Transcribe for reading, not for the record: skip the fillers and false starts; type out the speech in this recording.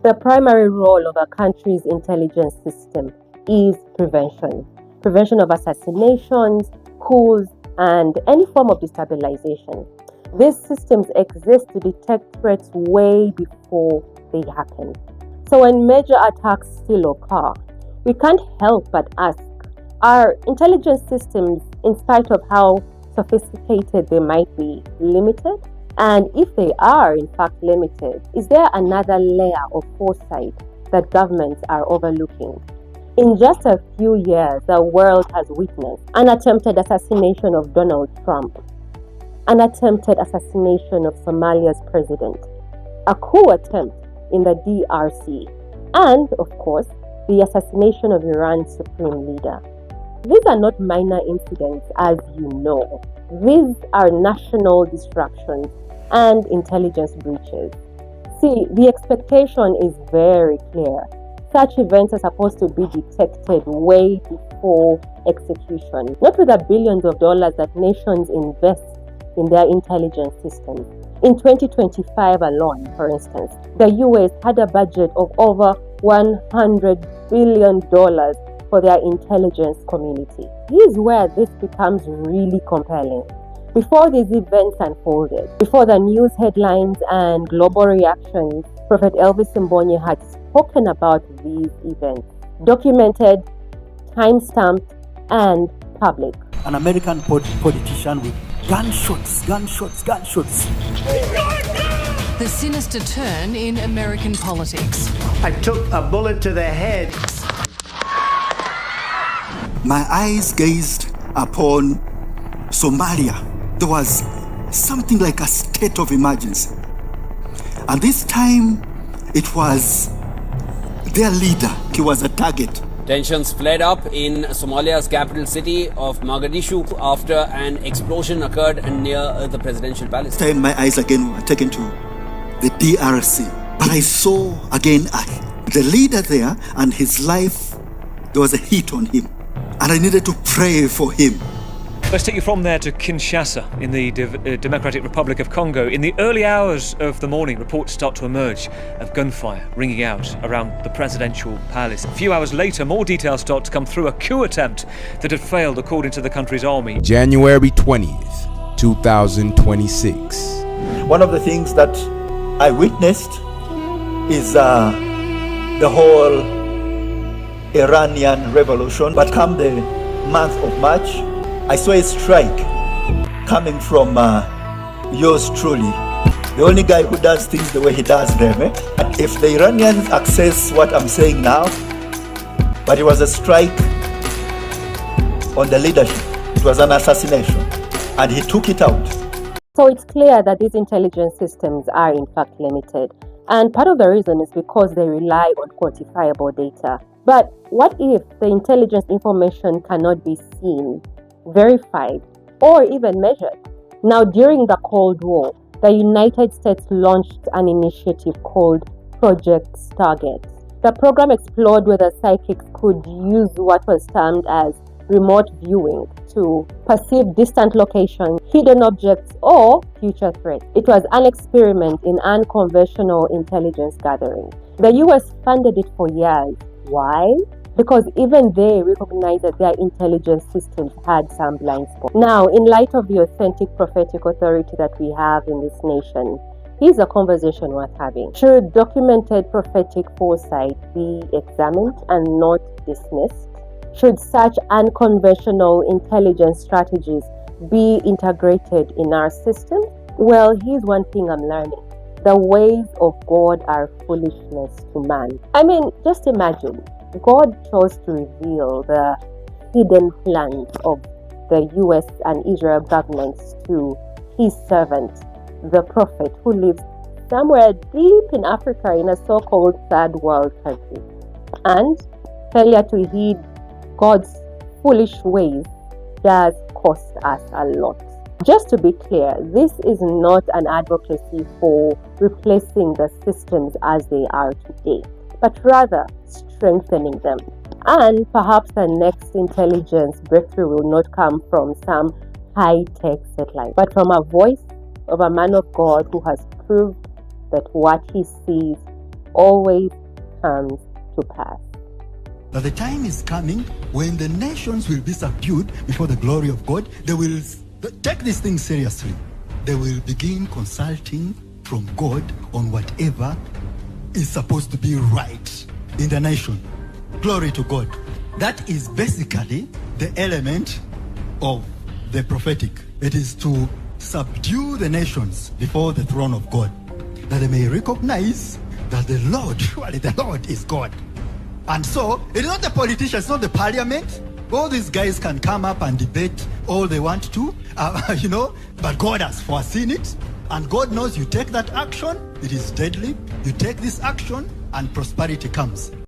The primary role of a country's intelligence system is prevention. Prevention of assassinations, coups, and any form of destabilization. These systems exist to detect threats way before they happen. So when major attacks still occur, we can't help but ask, are intelligence systems, in spite of how sophisticated they might be, limited? And if they are in fact limited, is there another layer of foresight that governments are overlooking? In just a few years, the world has witnessed an attempted assassination of Donald Trump, an attempted assassination of Somalia's president, a coup attempt in the DRC, and, of course, the assassination of Iran's supreme leader. These are not minor incidents, as you know. These are national distractions and intelligence breaches. See, the expectation is very clear. Such events are supposed to be detected way before execution, not with the billions of dollars that nations invest in their intelligence systems. In 2025 alone, for instance, the US had a budget of over $100 billion for their intelligence community. Here's where this becomes really compelling. Before these events unfolded, before the news headlines and global reactions, Prophet Elvis Mbonye had spoken about these events, documented, time-stamped, and public. An American politician with gunshots. The sinister turn in American politics. I took a bullet to the head. My eyes gazed upon Somalia. There was something like a state of emergency. And this time, it was their leader. He was a target. Tensions flared up in Somalia's capital city of Mogadishu after an explosion occurred near the presidential palace. This time my eyes again were taken to the DRC. But I saw again the leader there and his life, there was a hit on him. And I needed to pray for him. Let's take you from there to Kinshasa in the Democratic Republic of Congo. In the early hours of the morning, reports start to emerge of gunfire ringing out around the presidential palace. A few hours later, more details start to come through. A coup attempt that had failed, according to the country's army. January 20th, 2026. One of the things that I witnessed is the whole Iranian revolution. But come the month of March, I saw a strike coming from yours truly. The only guy who does things the way he does them. If the Iranians access what I'm saying now, but it was a strike on the leadership. It was an assassination, and he took it out. So it's clear that these intelligence systems are in fact limited. And part of the reason is because they rely on quantifiable data. But what if the intelligence information cannot be seen, verified, or even measured? Now, during the Cold War, the United States launched an initiative called Project Stargate. The program explored whether psychics could use what was termed as remote viewing to perceive distant locations, hidden objects, or future threats. It was an experiment in unconventional intelligence gathering. The US funded it for years. Why? Because even they recognized that their intelligence systems had some blind spots. Now, in light of the authentic prophetic authority that we have in this nation, here's a conversation worth having. Should documented prophetic foresight be examined and not dismissed? Should such unconventional intelligence strategies be integrated in our system? Well, here's one thing I'm learning. The ways of God are foolishness to man. I mean, just imagine. God chose to reveal the hidden plans of the US and Israel governments to his servant, the prophet, who lives somewhere deep in Africa in a so-called third world country. And failure to heed God's foolish ways does cost us a lot. Just to be clear, this is not an advocacy for replacing the systems as they are today, but rather strengthening them. And perhaps the next intelligence breakthrough will not come from some high-tech satellite, but from a voice of a man of God who has proved that what he sees always comes to pass. That the time is coming when the nations will be subdued before the glory of God. They will take this thing seriously. They will begin consulting from God on whatever is supposed to be right in the nation. Glory to God. That is basically the element of the prophetic. It is to subdue the nations before the throne of God, that they may recognize that the Lord, surely the Lord is God. And so, it is not the politicians, it's not the parliament. All these guys can come up and debate all they want to, but God has foreseen it. And God knows you take that action, it is deadly. You take this action and prosperity comes.